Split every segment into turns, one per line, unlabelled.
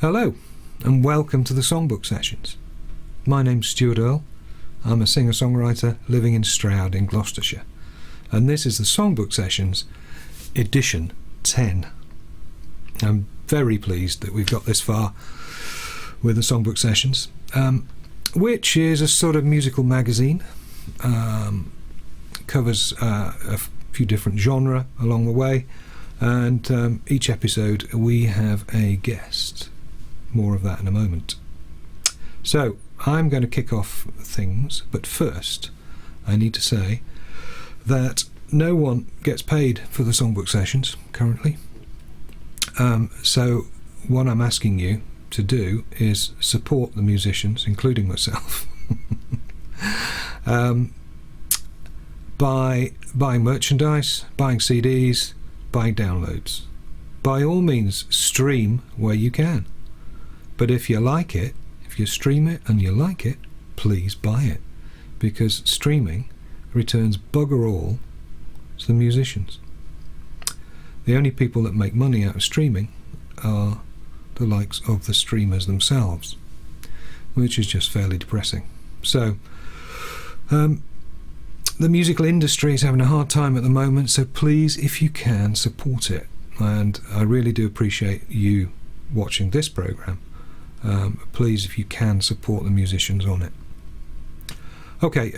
Hello, and welcome to the Songbook Sessions. My name's Stuart Earl. I'm a singer-songwriter living in Stroud in Gloucestershire, and this is the Songbook Sessions, edition 10. I'm very pleased that we've got this far with the Songbook Sessions, which is a sort of musical magazine. Covers a few different genres along the way, and each episode we have a guest. More of that in a moment. So I'm going to kick off things, but first I need to say that no one gets paid for the Songbook Sessions currently. So what I'm asking you to do is support the musicians, including myself, by buying merchandise, buying CDs, buying downloads. By all means, stream where you can. But if you like it, if you stream it and you like it, please buy it, because streaming returns bugger all to the musicians. The only people that make money out of streaming are the likes of the streamers themselves, which is just fairly depressing. So the musical industry is having a hard time at the moment, so please, if you can, support it. And I really do appreciate you watching this programme. Please, if you can, support the musicians on it. Okay,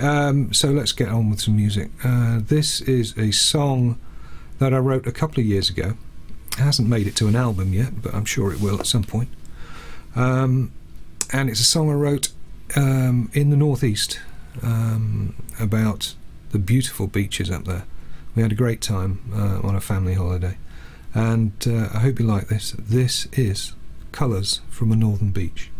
so let's get on with some music. This is a song that I wrote a couple of years ago. It hasn't made it to an album yet, but I'm sure it will at some point. And it's a song I wrote in the northeast about the beautiful beaches up there. We had a great time on a family holiday, and I hope you like this. This is Colours from a Northern Beach.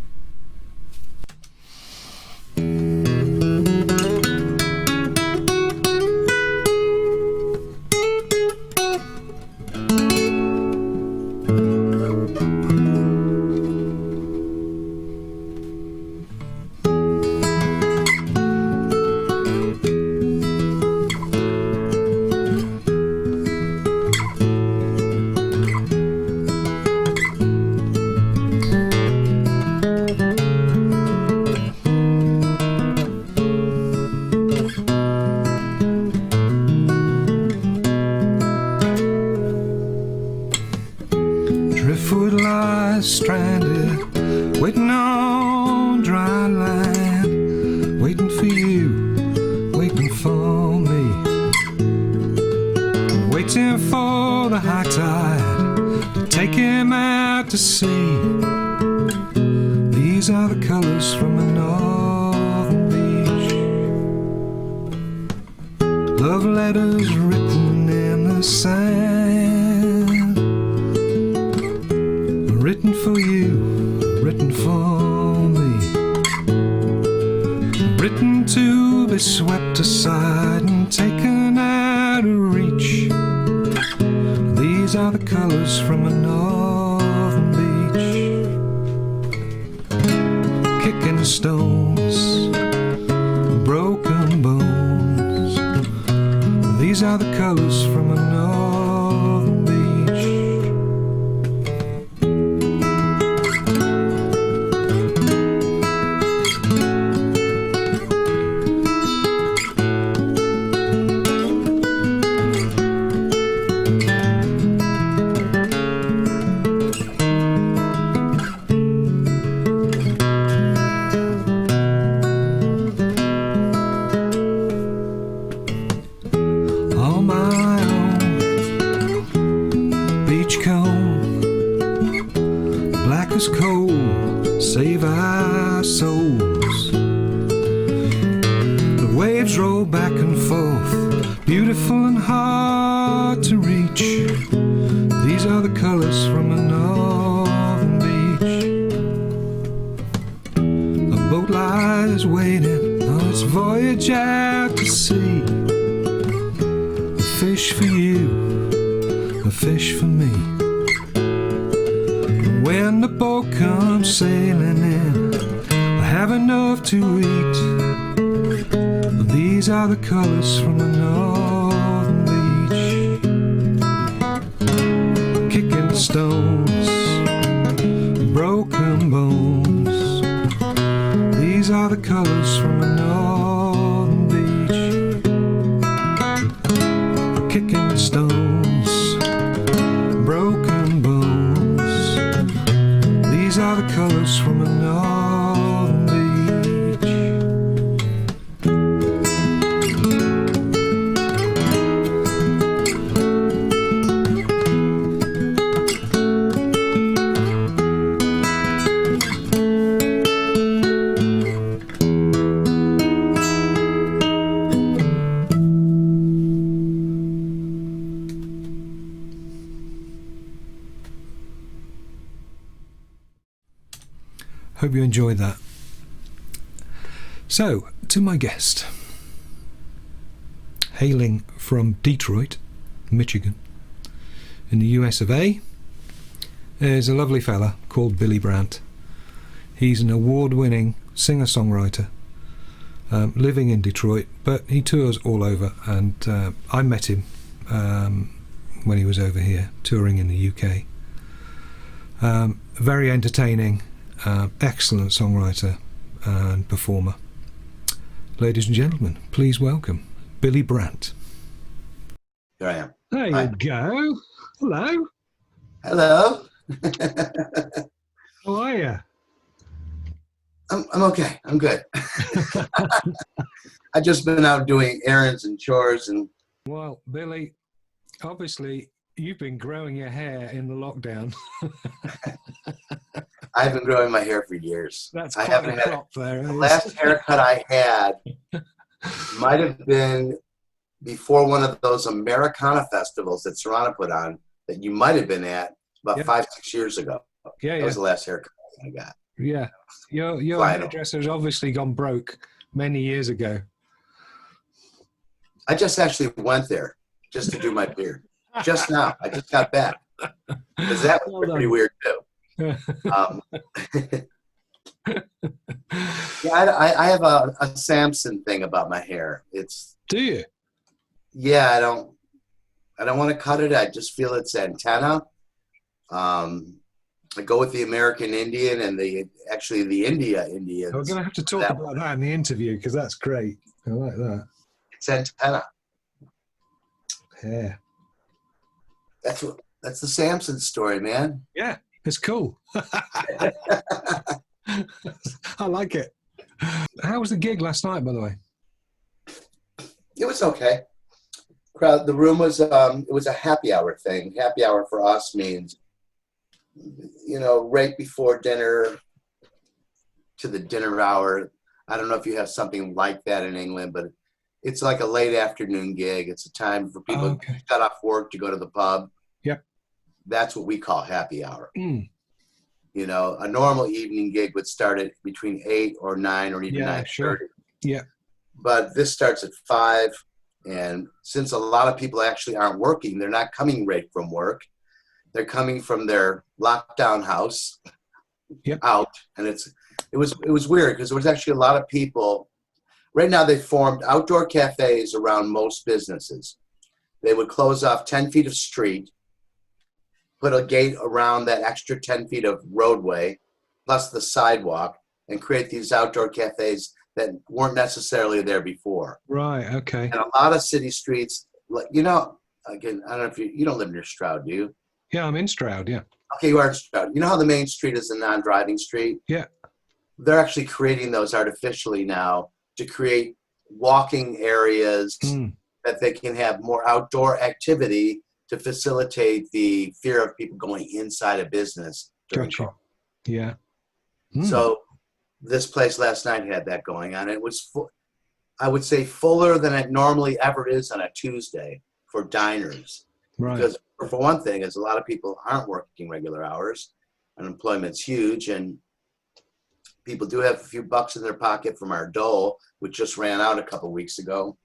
Stranded, waiting on dry land, waiting for you, waiting for me, waiting for the high tide to take him out to sea. These are the colours from a northern beach, love letters written in the sand, written for you, written for me, written to be swept aside and taken out of reach. These are the colours from a northern beach, kicking stones, broken bones. These are the colours from a northern beach. Cold, save our souls. The waves roll back and forth, beautiful and hard to reach. These are the colours from a northern beach. A boat lies waiting on its voyage out to sea. A fish for you, a fish for me. When the boat comes sailing in, I have enough to eat. These are the colours from the northern beach, kicking stones, broken are the colours from a northern beach, kicking stones, broken bones. These are the colours from a northern beach. Hope you enjoyed that. So, to my guest, hailing from Detroit, Michigan, in the US of A, is a lovely fella called Billy Brandt. He's an award-winning singer-songwriter living in Detroit, but he tours all over, and I met him when he was over here touring in the UK. Very entertaining, excellent songwriter and performer. Ladies and gentlemen, please welcome Billy Brandt.
Here I am.
There
Hi.
you go. Hello.
Hello.
How are you?
I'm okay. I'm good. I've just been out doing errands and chores and.
Well, Billy, obviously you've been growing your hair in the lockdown.
I've been growing my hair for years.
That's
I
quite
haven't
a
had
crop there.
the last haircut I had might have been before one of those Americana festivals that Serrano put on that you might have been at about 5-6 years ago.
Yeah,
That was the last haircut I got.
yeah. Your hairdresser's obviously gone broke many years ago.
I just actually went there just to do my beard. Just now. I just got back. Because that was
Well
pretty
done.
weird too. Yeah, I have a Samson thing about my hair. It's
Do you?
yeah, I don't want to cut it. I just feel it's antenna. I go with the American Indian and the India Indians.
We're going to have to talk about that in the interview because that's great. I like that.
It's antenna.
Yeah.
That's the Samson story, man.
Yeah, it's cool. I like it. How was the gig last night, by the way?
It was okay. Crowd. The room was it was a happy hour thing. Happy hour for us means, right before dinner to the dinner hour. I don't know if you have something like that in England, but it's like a late afternoon gig. It's a time for people to shut off work to go to the pub.
Yep.
That's what we call happy hour.
Mm.
A normal evening gig would start at between 8 or 9 or even 9:30.
Sure. Yeah.
But this starts at 5. And since a lot of people actually aren't working, they're not coming right from work. They're coming from their lockdown house out. And it was weird because there was actually a lot of people. Right now they formed outdoor cafes around most businesses. They would close off 10 feet of street, put a gate around that extra 10 feet of roadway, plus the sidewalk, and create these outdoor cafes that weren't necessarily there before.
Right, okay.
And a lot of city streets, again, I don't know if you don't live near Stroud, do you?
Yeah, I'm in Stroud, yeah.
Okay, you are in Stroud. You know how the main street is a non-driving street?
Yeah.
They're actually creating those artificially now to create walking areas that they can have more outdoor activity to facilitate the fear of people going inside a business.
Gotcha. Yeah.
So this place last night had that going on. It was, I would say, fuller than it normally ever is on a Tuesday for diners.
Right.
Because for one thing, is a lot of people aren't working regular hours. Unemployment's huge, and people do have a few bucks in their pocket from our dole, which just ran out a couple weeks ago.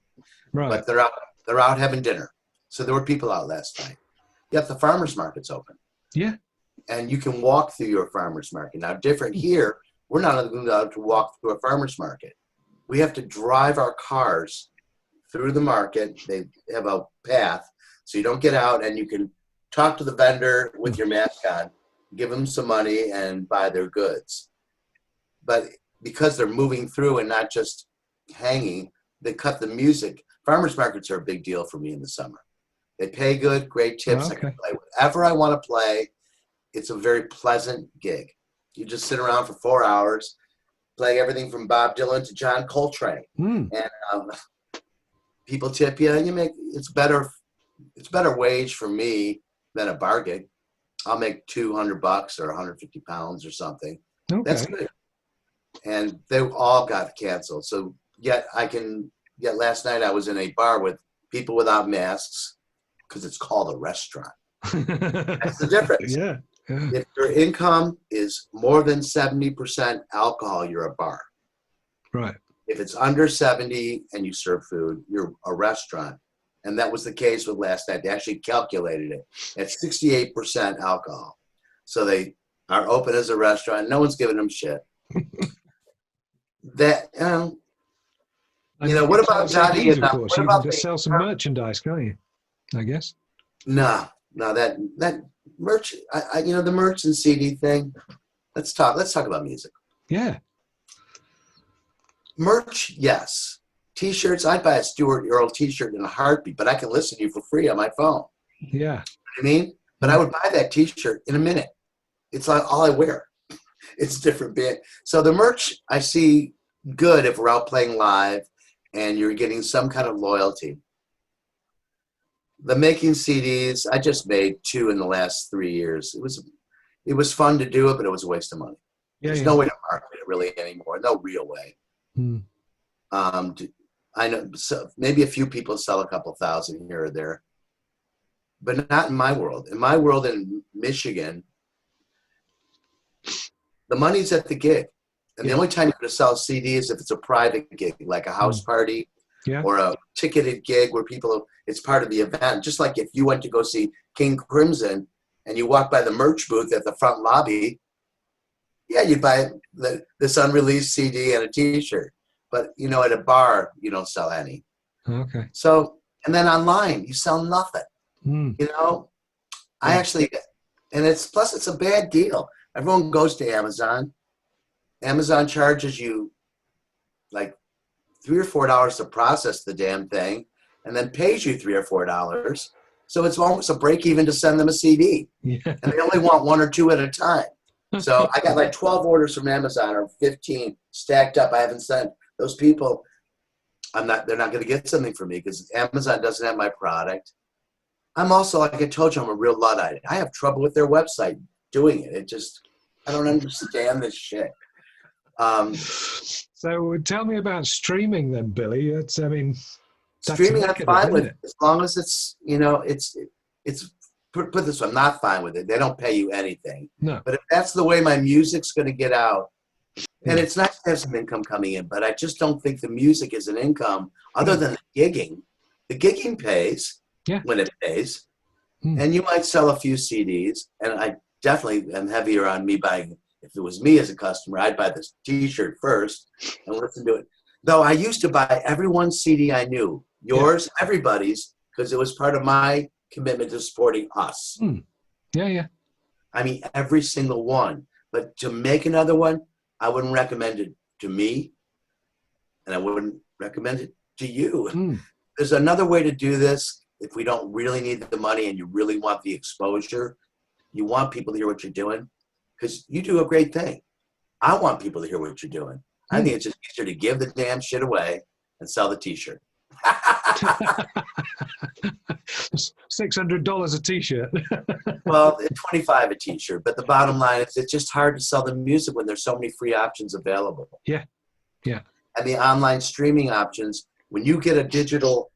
Right.
But they're out having dinner. So there were people out last night. Yet the farmer's market's open.
Yeah.
And you can walk through your farmer's market. Now, different here, we're not allowed to walk through a farmer's market. We have to drive our cars through the market. They have a path, so you don't get out, and you can talk to the vendor with your mask on, give them some money, and buy their goods. But because they're moving through and not just hanging, they cut the music. Farmers markets are a big deal for me in the summer. They pay good, great tips.
Oh,
I can
okay.
play whatever I want to play. It's a very pleasant gig. You just sit around for 4 hours, playing everything from Bob Dylan to John Coltrane.
Mm.
And people tip you. You make it's better wage for me than a bar gig. I'll make $200 or 150 pounds or something.
Okay.
That's good. And they all got canceled. So yet last night I was in a bar with people without masks because it's called a restaurant. That's the difference.
Yeah.
If your income is more than 70% alcohol, you're a bar.
Right.
If it's under 70 and you serve food, you're a restaurant. And that was the case with last night. They actually calculated it at 68% alcohol. So they are open as a restaurant. No one's giving them shit. That, what about Johnny?
CDs, of course.
What
You
about
can just sell some merchandise, can't you? I guess.
No, that merch. The merch and CD thing. Let's talk about music.
Yeah.
Merch, yes. T-shirts. I'd buy a Stuart Earl T-shirt in a heartbeat, but I can listen to you for free on my phone.
Yeah.
You know what I mean? But I would buy that T-shirt in a minute. It's like all I wear. It's a different bit. So the merch I see good if we're out playing live and you're getting some kind of loyalty. The making CDs, I just made 2 in the last 3 years. It was fun to do it, but it was a waste of money. There's no way to market it really anymore. No real way.
Mm.
I know maybe a few people sell a couple thousand here or there, but not in my world. In my world in Michigan, the money's at the gig. And the only time you're going to sell a CD is if it's a private gig, like a house party or a ticketed gig where it's part of the event. Just like if you went to go see King Crimson and you walk by the merch booth at the front lobby, you'd buy this unreleased CD and a T-shirt. But, at a bar, you don't sell any.
Okay.
So, and then online, you sell nothing.
Mm.
I actually, and it's a bad deal. Everyone goes to Amazon. Amazon charges you like $3 or $4 to process the damn thing and then pays you $3 or $4. So it's almost a break even to send them a CD. Yeah. And they only want 1 or 2 at a time. So I got like 12 orders from Amazon or 15 stacked up. I haven't sent those people. They're not going to get something from me because Amazon doesn't have my product. I'm also, like I told you, I'm a real Luddite. I have trouble with their website doing it. I don't understand this shit.
So tell me about streaming then, Billy.
Streaming I'm fine with, as long as it's, it's put this way, I'm not fine with it. They don't pay you anything.
No.
But if that's the way my music's going to get out, and it's nice to have some income coming in, but I just don't think the music is an income other than the gigging. The gigging pays when it pays. And you might sell a few CDs, and I definitely am heavier on me buying. If it was me as a customer, I'd buy this T-shirt first and listen to it. Though I used to buy every one CD I knew, yours, everybody's, because it was part of my commitment to supporting us.
Yeah.
I mean, every single one. But to make another one, I wouldn't recommend it to me, and I wouldn't recommend it to you. There's another way to do this if we don't really need the money and you really want the exposure. You want people to hear what you're doing, because you do a great thing. I want people to hear what you're doing. I think it's just easier to give the damn shit away and sell the T-shirt.
$600 a T-shirt.
Well, $25 a T-shirt, but the bottom line is it's just hard to sell the music when there's so many free options available.
Yeah.
And the online streaming options, when you get a digital,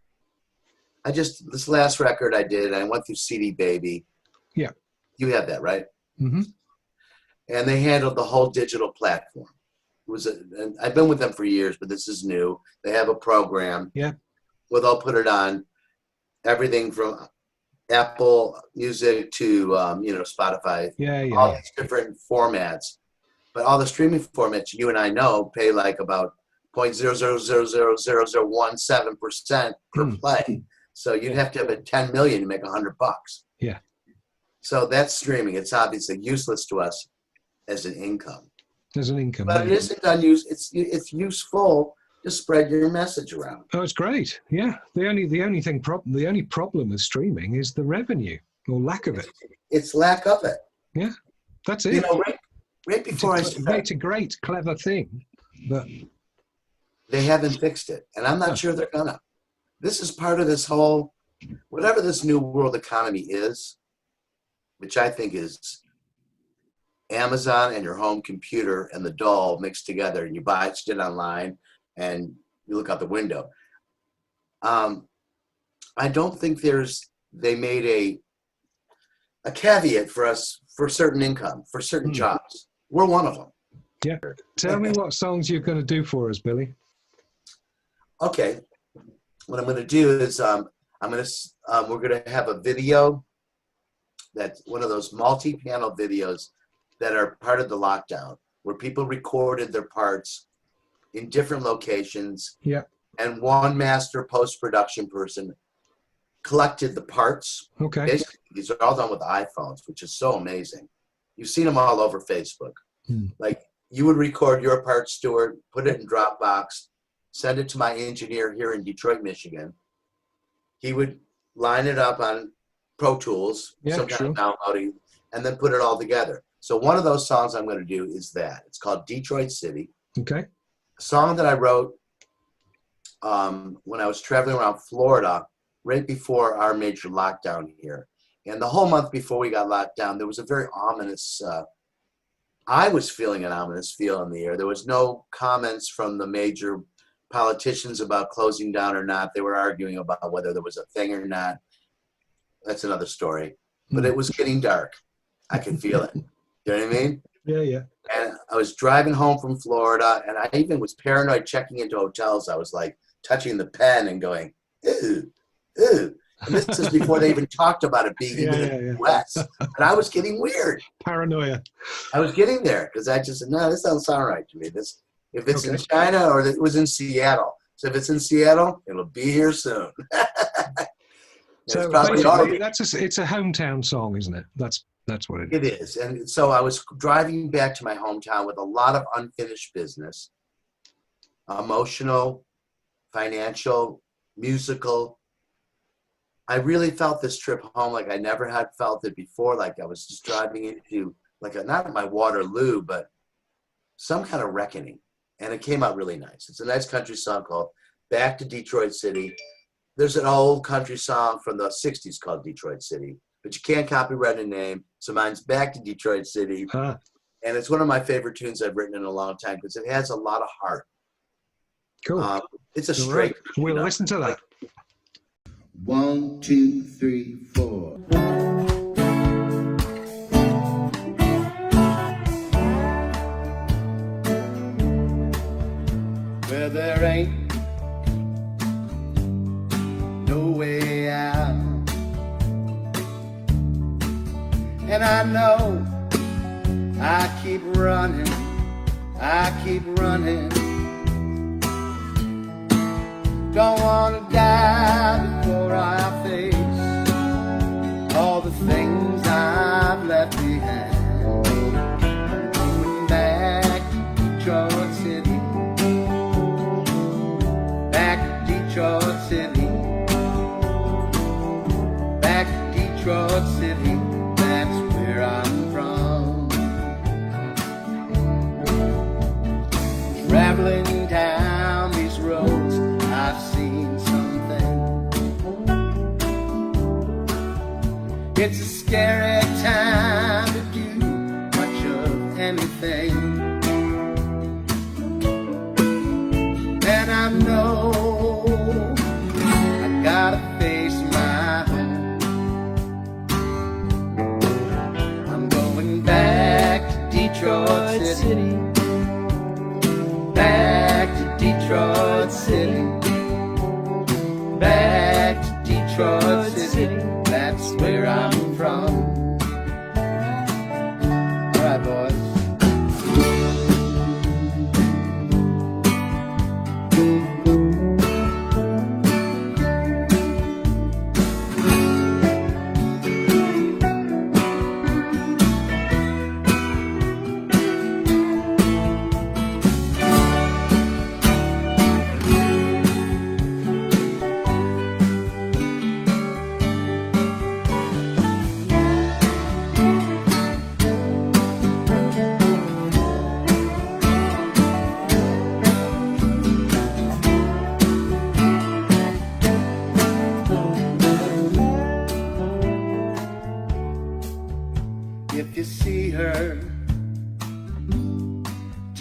this last record I did, I went through CD Baby.
Yeah.
You have that, right?
Mm-hmm.
And they handled the whole digital platform. And I've been with them for years, but this is new. They have a program.
Yeah.
Where they'll put it on everything from Apple Music to Spotify. All these different formats, but all the streaming formats you and I know pay like about 0.0000017% per play. So you'd have to have a 10 million to make $100.
Yeah.
So that's streaming. It's obviously useless to us as an income.
as an income.
But it isn't unused. It's useful to spread your message around.
Oh, it's great. Yeah. The only problem with streaming is the revenue or lack of it.
It's lack of it.
Yeah. That's it.
You know, right before
it's a great, clever thing, but
they haven't fixed it, and I'm not sure they're gonna. This is part of this whole, whatever this new world economy is, which I think is Amazon and your home computer and the doll mixed together, and you buy shit online and you look out the window. I don't think they made a caveat for us for certain income, for certain jobs. We're one of them.
Yeah. Tell me what songs you're going to do for us, Billy.
Okay. What I'm going to do is we're going to have a video, that's one of those multi-panel videos that are part of the lockdown, where people recorded their parts in different locations.
Yeah.
And one master post-production person collected the parts.
Okay.
Basically, these are all done with iPhones, which is so amazing. You've seen them all over Facebook. Like, you would record your part, Stuart, put it in Dropbox, send it to my engineer here in Detroit, Michigan. He would line it up on Pro Tools, some kind of downloading, and then put it all together. So one of those songs I'm going to do is that. It's called Detroit City.
Okay.
A song that I wrote when I was traveling around Florida right before our major lockdown here. And the whole month before we got locked down, there was a very ominous, I was feeling an ominous feel in the air. There was no comments from the major politicians about closing down or not. They were arguing about whether there was a thing or not. That's another story. But it was getting dark. I could feel it. You know what I mean?
Yeah, yeah.
And I was driving home from Florida, and I even was paranoid checking into hotels. I was like touching the pen and going, ew, ew. And this is before they even talked about it being in the U.S. And I was getting weird.
Paranoia.
I was getting there because I just said, no, this doesn't sound right to me. If it's in China, or it was in Seattle. So if it's in Seattle, it'll be here soon.
So basically, it's a hometown song, isn't it? That's what it is.
It is. And so I was driving back to my hometown with a lot of unfinished business, emotional, financial, musical. I really felt this trip home like I never had felt it before. Like I was just driving into, like, not my Waterloo, but some kind of reckoning. And it came out really nice. It's a nice country song called Back to Detroit City. There's an old country song from the 60s called Detroit City, but you can't copyright a name. So mine's Back to Detroit City.
Huh.
And it's one of my favorite tunes I've written in a long time because it has a lot of heart.
Cool.
It's a straight.
We'll listen to that.
1, 2, 3, 4. Where there ain't no way out, and I know I keep running, don't wanna die before I face all the things I've left behind. Going back to Detroit City, back to Detroit City, back to Detroit City, that's where I'm from. Traveling down these roads, I've seen something. It's a scary time to do much of anything. And I know I gotta face my home. I'm going back to Detroit City. Back to Detroit City. Back to Detroit City. That's where I'm from. All right, boys.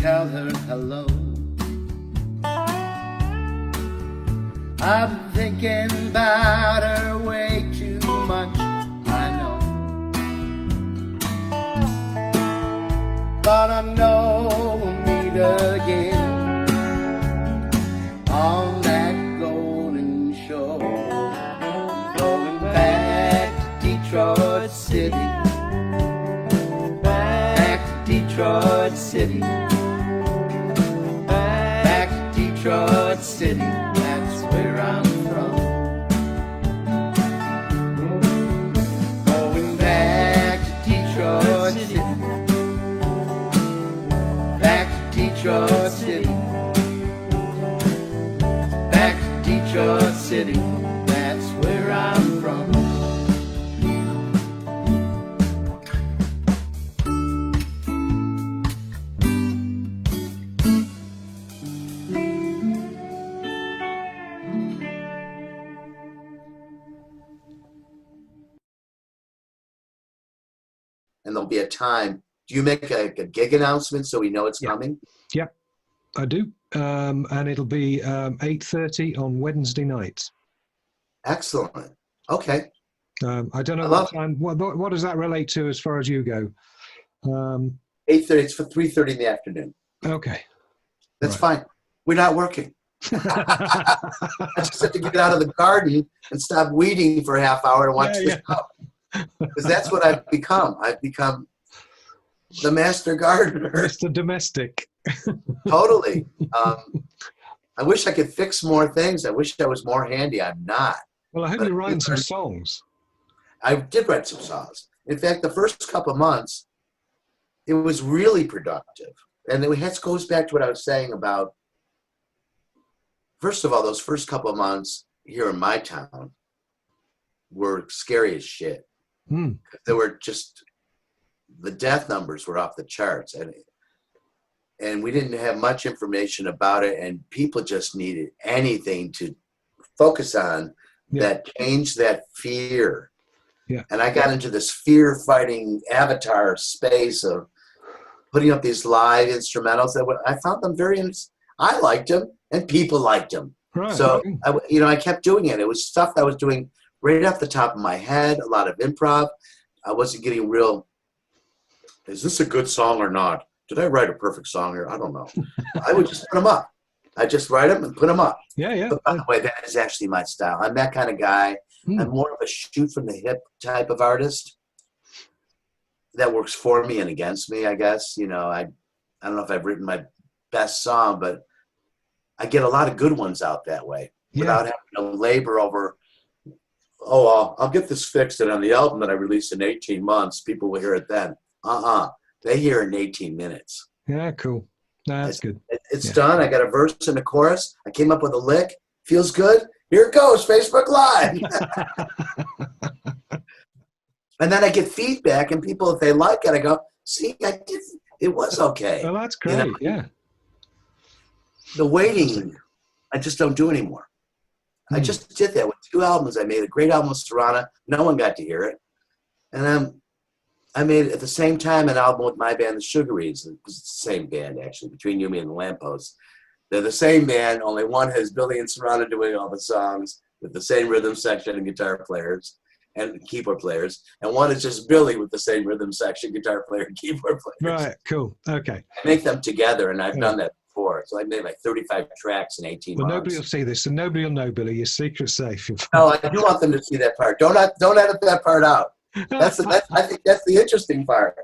tell her hello. I've been thinking about her way too much, I know. But I know we'll meet again on that golden shore. Going back to Detroit City. Back to Detroit City. Back to Detroit City. That's where I'm from. Going back to Detroit City. Back to Detroit City. Back to Detroit City. That's where I'm from. And there'll be a time. Do you make a gig announcement so we know it's coming?
Yeah, I do. And it'll be 8:30 on Wednesday night.
Excellent. Okay.
I don't know what time. What does that relate to as far as you go?
8:30. It's for 3:30 in the afternoon.
Okay.
That's fine. We're not working. I just have to get out of the garden and stop weeding for a half hour and watch the show. Because that's what I've become. I've become the master gardener.
Mr. Domestic.
Totally. I wish I could fix more things. I wish I was more handy. I'm not.
Well, I hope you're writing some songs.
I did write some songs. In fact, the first couple of months, it was really productive. And it goes back to what I was saying about, first of all, those first couple of months here in my town were scary as shit. There were just, the death numbers were off the charts. And we didn't have much information about it. And people just needed anything to focus on that changed that fear. Yeah. And I got into this fear fighting avatar space of putting up these live instrumentals that I found them I liked them and people liked them. Right. So, I kept doing it. It was stuff that I was doing right off the top of my head, a lot of improv. I wasn't getting real, is this a good song or not? Did I write a perfect song here? I don't know. I would just put them up. I just write them and put them up. Yeah. But by the way, that is actually my style. I'm that kind of guy. I'm more of a shoot from the hip type of artist. That works for me and against me, I guess. I don't know if I've written my best song, but I get a lot of good ones out that way without having to labor over, I'll get this fixed, and on the album that I released in 18 months, people will hear it then. They hear it in 18 minutes.
Yeah, cool. That's good.
It's done. I got a verse and a chorus. I came up with a lick. Feels good. Here it goes, Facebook Live. And then I get feedback, and people, if they like it, I go, see, it was okay.
Well, that's great, yeah.
The waiting, I just don't do anymore. I just did that with 2 albums. I made a great album with Serrana. No one got to hear it. And I made, at the same time, an album with my band, the Sugarees. It was the same band, actually, Between You, Me, and the Lamppost. They're the same band, only one has Billy and Serrana doing all the songs with the same rhythm section and guitar players and keyboard players. And one is just Billy with the same rhythm section, guitar player, and keyboard players.
Right, cool, okay.
I make them together, and I've done that before. So I made like 35 tracks in 18 months.
Nobody will see this, and nobody will know, Billy. Your secret's safe.
No, I do want them to see that part. Don't edit that part out. I think that's the interesting part.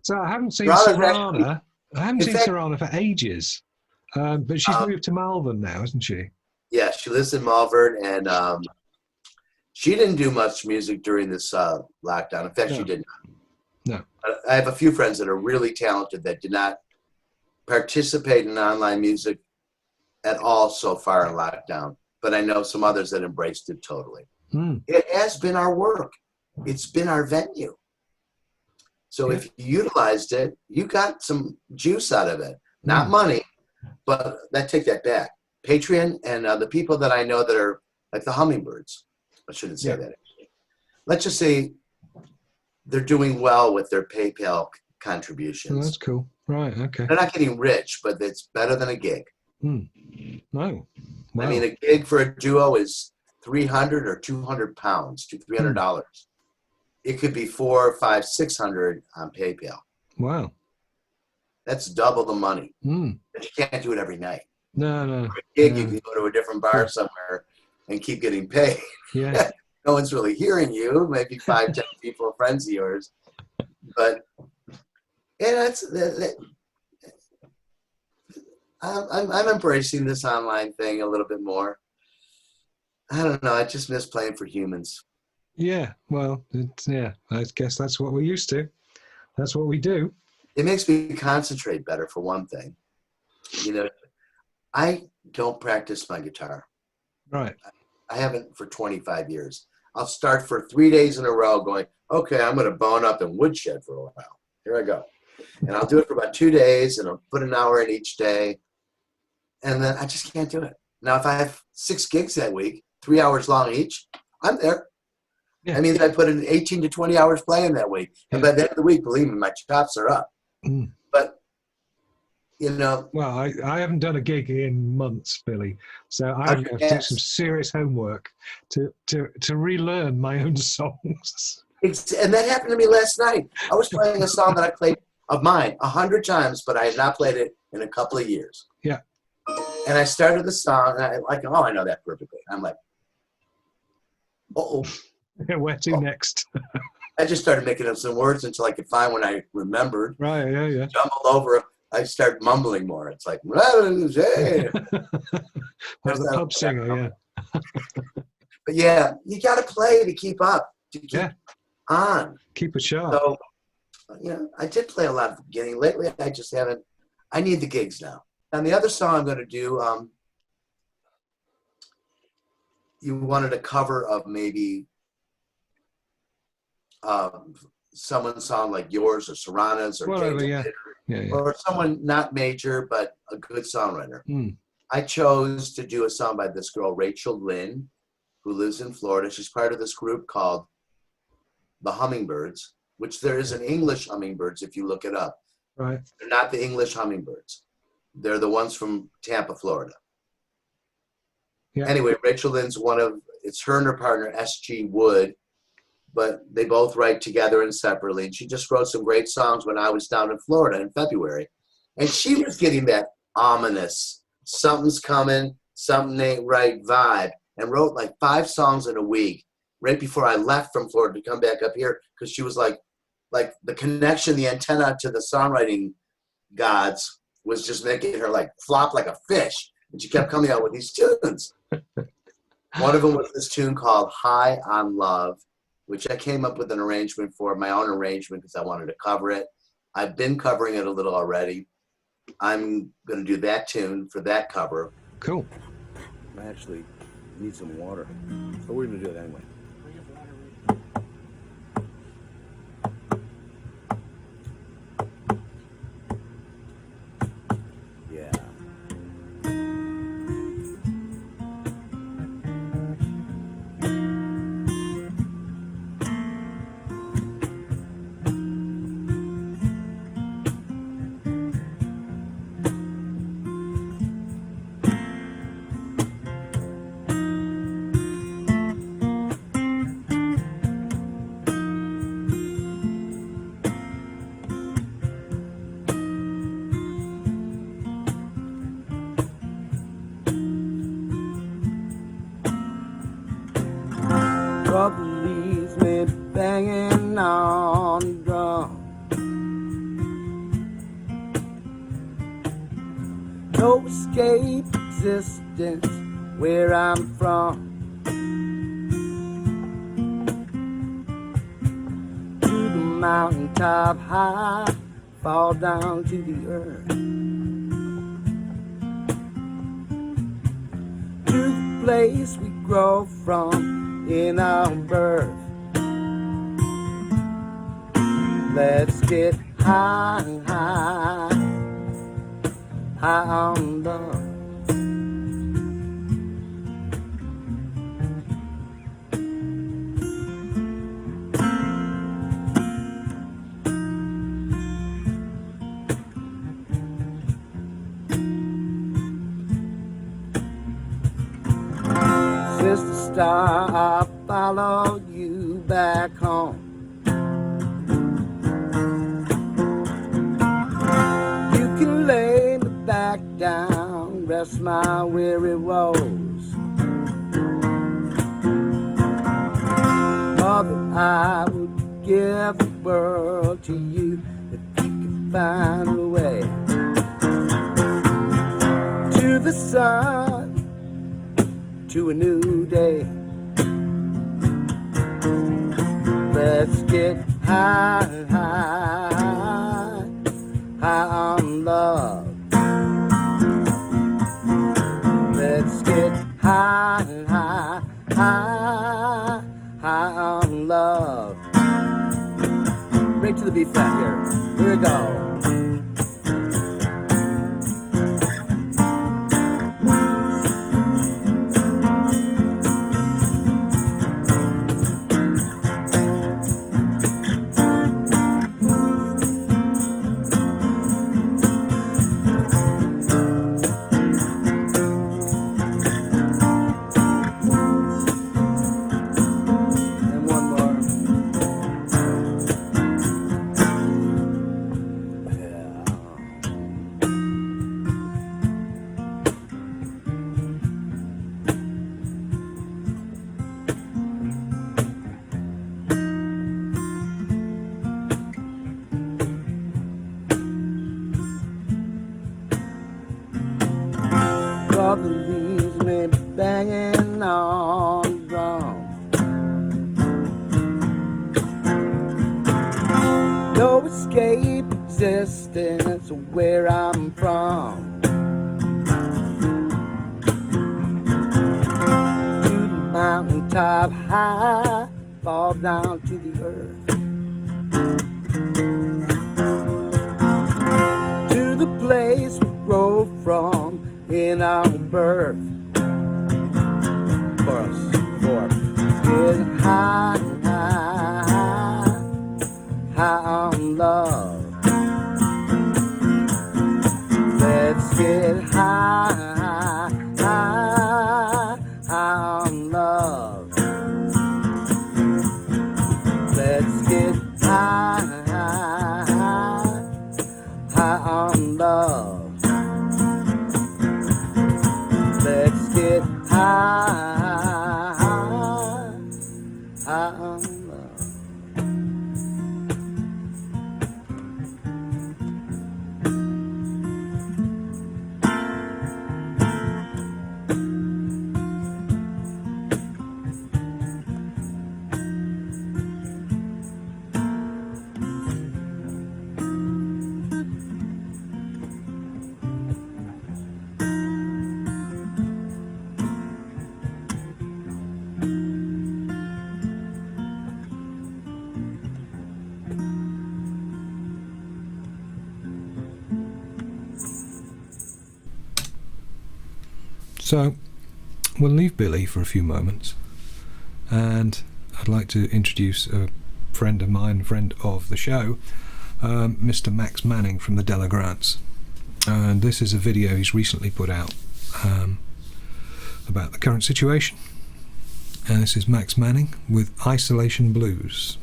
So I haven't seen Serrana. I haven't seen Serrana for ages. But she's moved to Malvern now, isn't she? Yeah, she lives in Malvern, and she didn't do much music during this lockdown. In fact, she did not. No. I have a few friends that are really talented that did not participate in online music at all so far in lockdown. But I know some others that embraced it totally. It has been our work. It's been our venue. So if you utilized it, you got some juice out of it. Not money, but take that back. Patreon and the people that I know that are like the Hummingbirds. I shouldn't say that. Let's just say they're doing well with their PayPal Well,
contributions.
that's cool. Right. Okay.
They're not getting rich, but it's better than a gig.
No. Wow.
I mean, a gig for a duo is 300 or 200 pounds to $300. It could be 400, 500, 600 on PayPal.
Wow.
That's double the money.
Mm.
But you can't do it every night.
No.
For a gig, you can go to a different bar somewhere and keep getting paid.
Yeah.
No one's really hearing you. Maybe 5, 10 people, friends of yours. But yeah, I'm embracing this online thing a little bit more. I don't know. I just miss playing for humans.
Yeah. Well, I guess that's what we're used to. That's what we do.
It makes me concentrate better, for one thing. I don't practice my guitar.
Right.
I haven't for 25 years. I'll start for 3 days in a row going, okay, I'm going to bone up in woodshed for a while. Here I go. And I'll do it for about 2 days, and I'll put an hour in each day. And then I just can't do it. Now, if I have 6 gigs that week, 3 hours long each, I'm there.
Yeah.
That means I put in 18 to 20 hours playing that week. And by the end of the week, believe me, my chops are up.
Mm.
But,
Well, I haven't done a gig in months, Billy. So I have to do some serious homework to relearn my own songs.
And that happened to me last night. I was playing a song that I played of mine 100 times, but I had not played it in a couple of years.
Yeah.
And I started the song, and I know that perfectly. I'm like, uh-oh.
Where to next?
I just started making up some words until I could find one I remembered.
Right, yeah.
Jumbled over. I start mumbling more. It's like, hey.
The pub singer, yeah.
But yeah, you got to play to keep up, to keep on.
Keep it sharp.
So, I did play a lot at the beginning. Lately, I just haven't. I need the gigs now. And the other song I'm going to do, you wanted a cover of maybe someone's song like yours or Serrana's or
whatever,
or someone not major but a good songwriter. I chose to do a song by this girl Rachel Lynn, who lives in Florida. She's part of this group called the Hummingbirds, which there is an English Hummingbirds if you look it up.
Right.
They're not the English Hummingbirds. They're the ones from Tampa, Florida. Yeah. Anyway, Rachel Lynn's it's her and her partner S.G. Wood, but they both write together and separately. And she just wrote some great songs when I was down in Florida in February. And she was getting that ominous, something's coming, something ain't right vibe, and wrote like 5 songs in a week right before I left from Florida to come back up here, because she was like the connection, the antenna to the songwriting gods was just making her like flop like a fish. And she kept coming out with these tunes. One of them was this tune called High on Love, which I came up with an arrangement for, my own arrangement, because I wanted to cover it. I've been covering it a little already. I'm going to do that tune for that cover.
Cool.
I actually need some water, so we're going to do it anyway.
Trouble leaves me banging on the drum. No escape existence where I'm from. To the mountaintop high, fall down to the earth. To the place we grow from in our birth. Let's get high, high, high on love. star, I'll follow you back home. You can lay me back down, rest my weary woes. Mother, I would give the world to you if you could find a way to the sun, to a new day. Let's get high, high, high on love. Let's get high, high, high, high on love. Right to the B flat here. Here we go. Brother leaves me banging on the drum. No escape existence where I'm from. To the mountaintop high, fall down to the earth. To the place we grow from in our birth. Chorus, four. Get high, high, high on love. Let's get high, high, high on love. Let's get high, high on love. Let's get high, high on love.
So we'll leave Billy for a few moments, and I'd like to introduce a friend of mine, friend of the show, Mr. Max Manning from the Della Grants. And this is a video he's recently put out about the current situation. And this is Max Manning with Isolation Blues.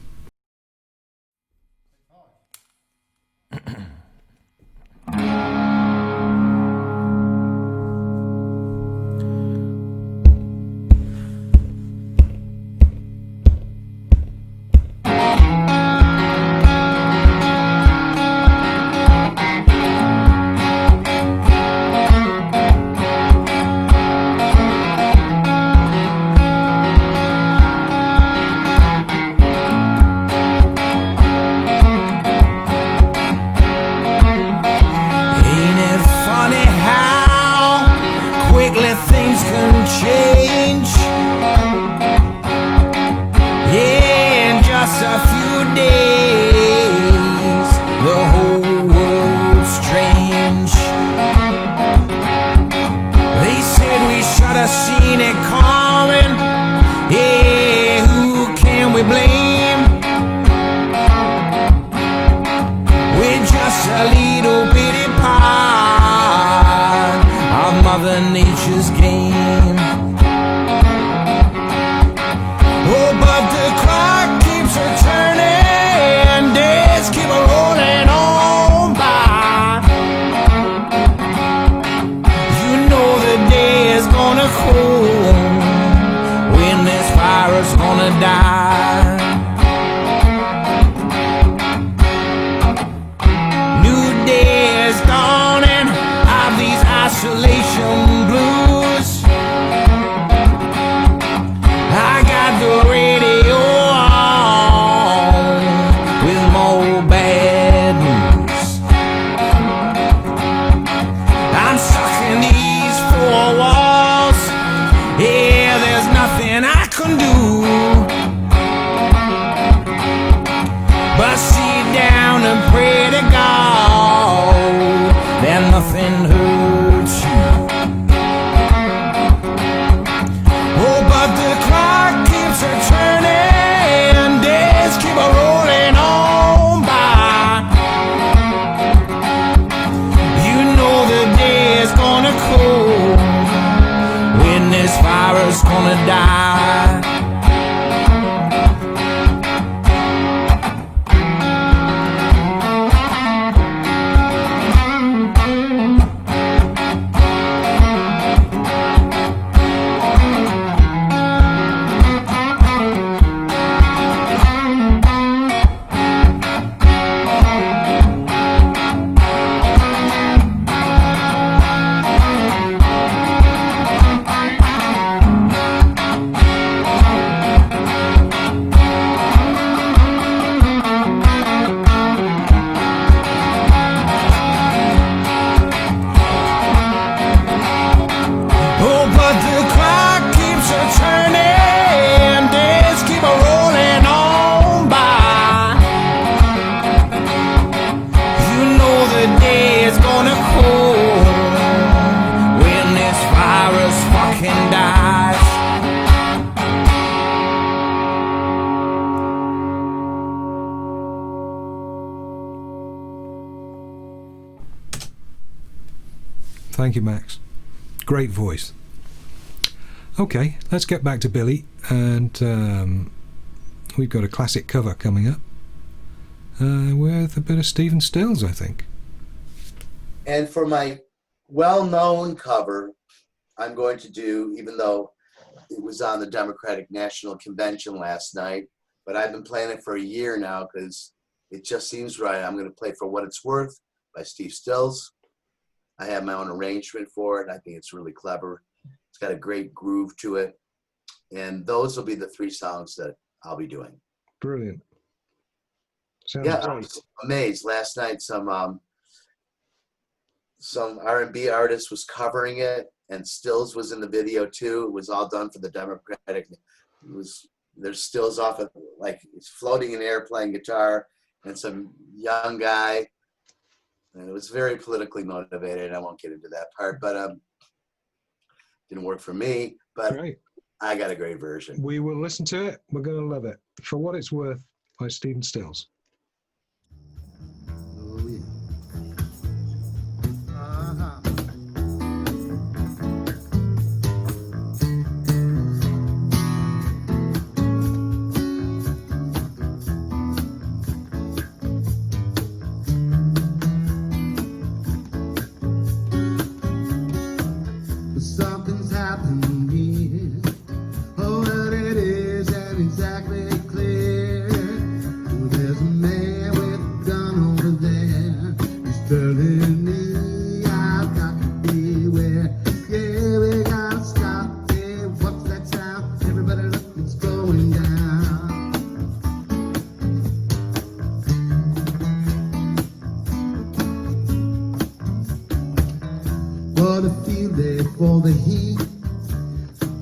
Nature's game.
Thank you, Max. Great voice. Okay, let's get back to Billy, and we've got a classic cover coming up with a bit of Stephen Stills, I think.
And for my well-known cover, I'm going to do, even though it was on the Democratic National Convention last night, but I've been playing it for a year now because it just seems right. I'm going to play For What It's Worth by Steve Stills. I have my own arrangement for it. I think it's really clever. It's got a great groove to it. And those will be the 3 songs that I'll be doing.
Brilliant. Sounds
yeah,
great.
I was amazed. Last night, some R&B artist was covering it, and Stills was in the video too. It was all done for the Democratic. There's Stills off of, like, he's floating in air playing guitar, and some young guy. And it was very politically motivated. I won't get into that part, but didn't work for me. But
Great.
I got a great version.
We will listen to it. We're going to love it. For What It's Worth by Stephen Stills.
Oh, yeah. Something's happened here. Oh, what it is ain't exactly clear. There's a man with a gun over there. He's telling me I've got to beware. Yeah, we gotta stop. Hey, what's that sound? Everybody look, it's going down. What a feeling for the heat.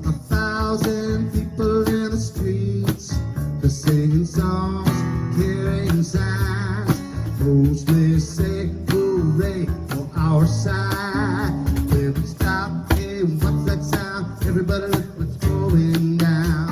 1,000 people in the streets. They're singing songs, carrying signs. Mostly say hooray for our side. When we stop, hey, what's that sound? Everybody look what's going down.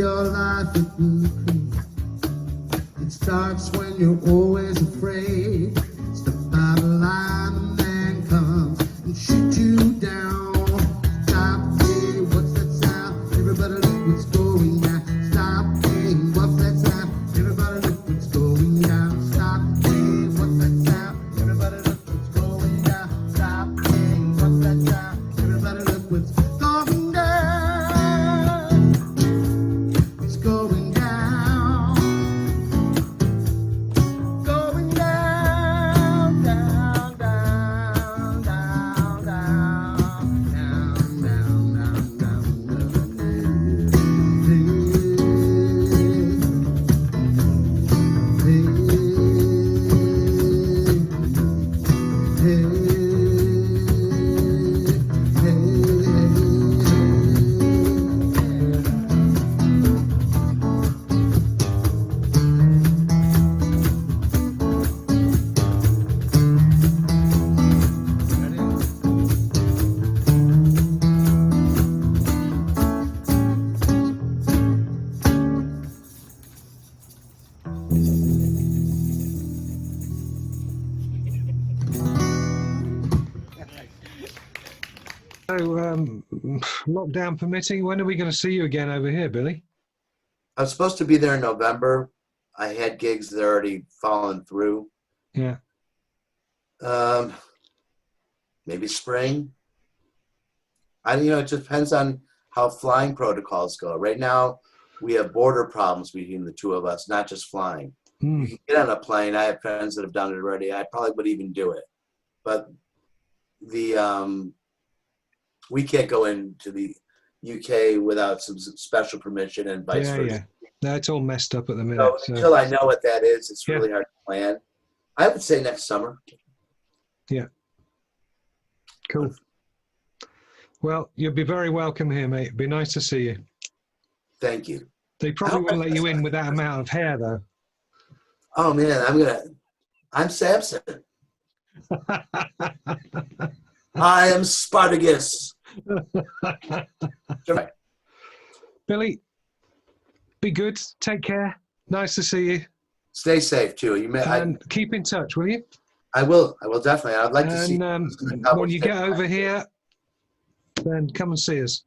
your life it will increase. It starts when you're always afraid. Step out of line, a man comes and shoot you down. Stop, hey, what's that sound? Everybody look what's going down. Stop, hey, what's that sound? Everybody look what's going down. Stop, hey, what's that sound? Everybody look what's going down. Stop, hey, what's that sound? Everybody look what's going down. It's going down. Going down, down, down, down, down, down, down, down,
So, lockdown permitting, when are we going to see you again over here, Billy?
I was supposed to be there in November. I had gigs that already fallen through.
Yeah.
Maybe spring. It depends on how flying protocols go. Right now, we have border problems between the two of us, not just flying. You can get on a plane. I have friends that have done it already. I probably would even do it. But we can't go into the UK without some special permission and vice versa.
Yeah. No, it's all messed up at the minute.
So until I know what that is, it's really hard to plan. I would say next summer.
Yeah. Cool. Well, you'll be very welcome here, mate. It'd be nice to see you.
Thank you.
They probably won't let you in with that amount of hair, though.
Oh man, I'm Samson. I am Spartacus. Right.
Billy, be good. Take care. Nice to see you.
Stay safe too.
And keep in touch, will you?
I will definitely. I'd like to see.
When you get over here, then come and see us.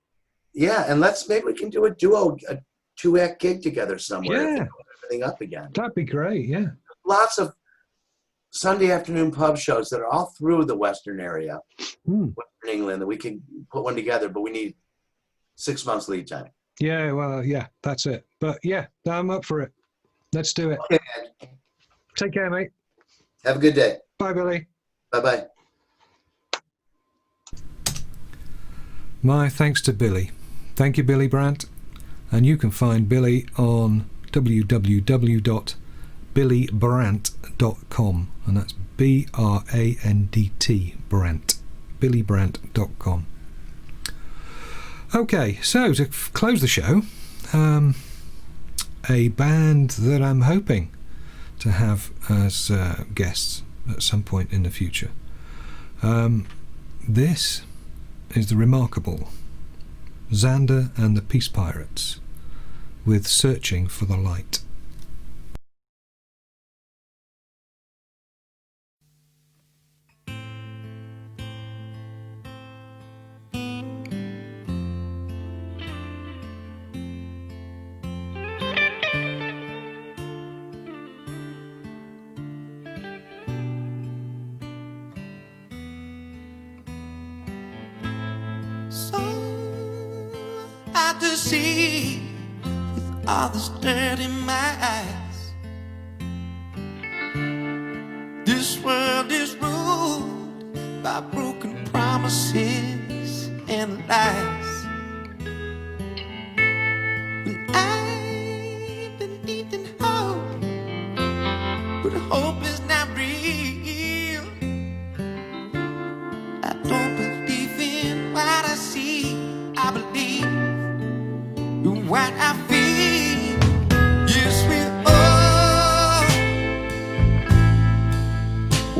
Yeah, and maybe we can do a 2-act gig together somewhere.
Yeah.
If we open everything up again.
That'd be great. Yeah.
Lots of Sunday afternoon pub shows that are all through the Western area, Western England, that we can put one together, but we need 6 months lead time.
Yeah, well, yeah, that's it. But yeah, I'm up for it. Let's do it.
Okay, man.
Take care, mate.
Have a good day.
Bye, Billy.
Bye-bye.
My thanks to Billy. Thank you, Billy Brandt. And you can find Billy on www.billybrandt.com, and that's B-R-A-N-D-T, Brandt. billybrandt.com. Okay, so to close the show, a band that I'm hoping to have as guests at some point in the future. This is the remarkable Xander and the Peace Pirates with Searching for the Light.
To see with all this dirt in my eyes. This world is ruled by broken promises and lies. When I believed in hope, but hope is not real. I don't believe in what I see, I believe what I feel. Yes, we're all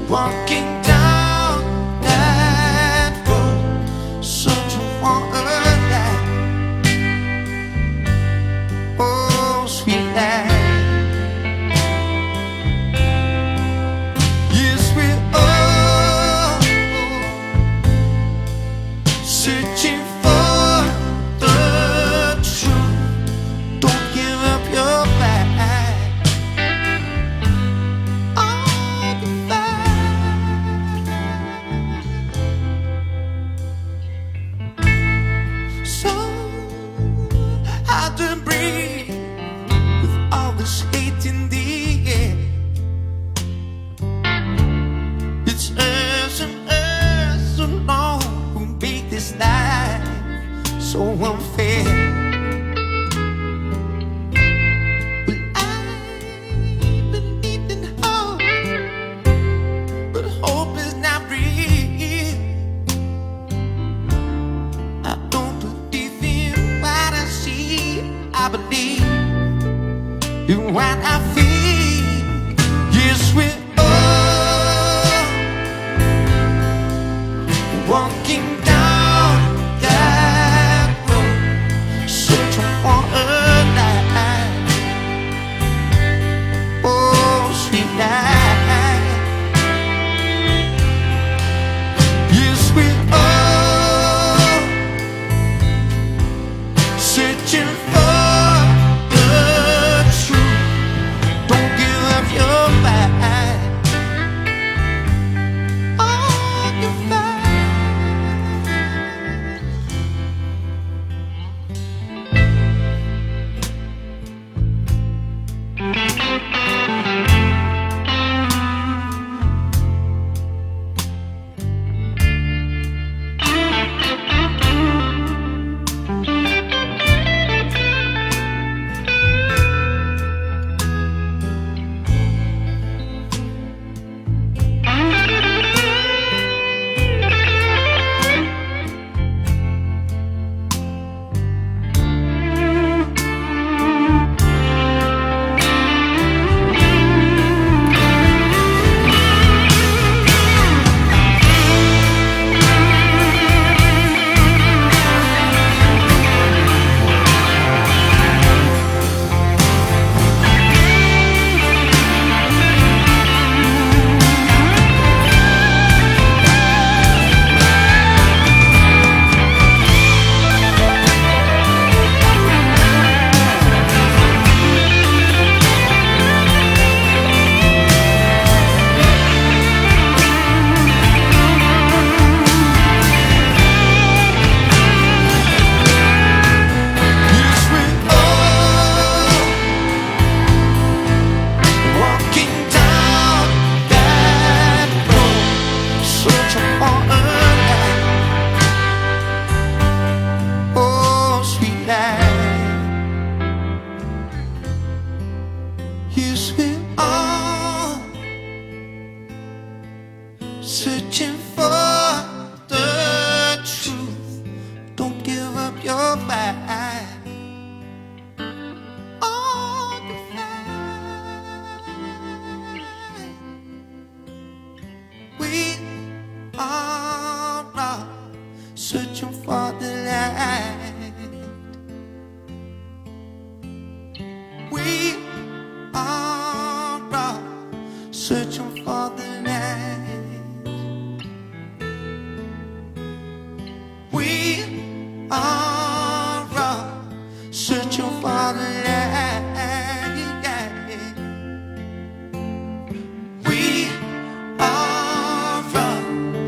walking down that road, searching for a light. Oh, so unfair. Well, I've been needing hope, but hope is not real. I don't believe in what I see, I believe in what I feel. Yes, we're all walking down that road, searching for a light. Oh, sweet light. Yes, we're all searching for the truth. Don't give up your fight. Oh, your fight. Searching for the truth. Don't give up your fight. Oh, the fight. We are all searching for the light. We are all searching for the light. We are all searching for the light. We are all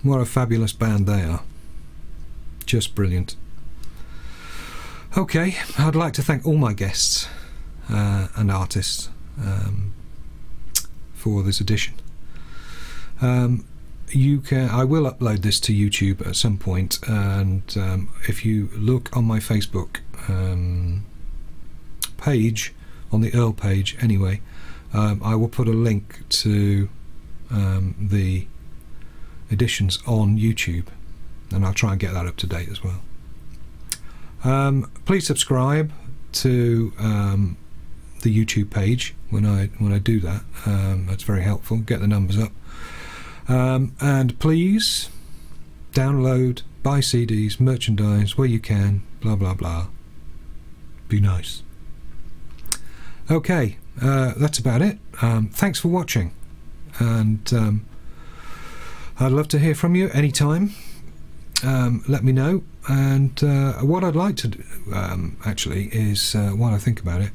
What a fabulous band they are. Just brilliant. Okay, I'd like to thank all my guests and artists for this edition. I will upload this to YouTube at some point, and if you look on my Facebook page, on the Earl page anyway, I will put a link to the editions on YouTube, and I'll try and get that up to date as well. Please subscribe to the YouTube page when I do that. That's very helpful. Get the numbers up. And please download, buy CDs, merchandise where you can, blah blah blah. Be nice. Okay, that's about it. Thanks for watching, and I'd love to hear from you anytime. Let me know. And what I'd like to do actually is, while I think about it,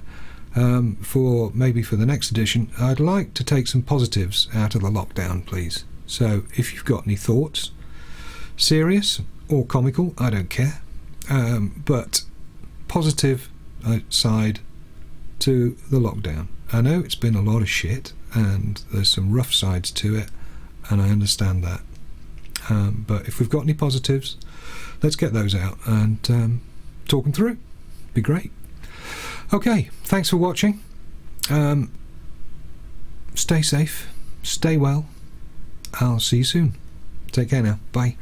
for the next edition, I'd like to take some positives out of the lockdown, please. So if you've got any thoughts, serious or comical, I don't care, but positive side to the lockdown. I know it's been a lot of shit, and there's some rough sides to it, and I understand that. But if we've got any positives, let's get those out and talk them through. Be great. Okay, thanks for watching. Stay safe, stay well. I'll see you soon. Take care now. Bye.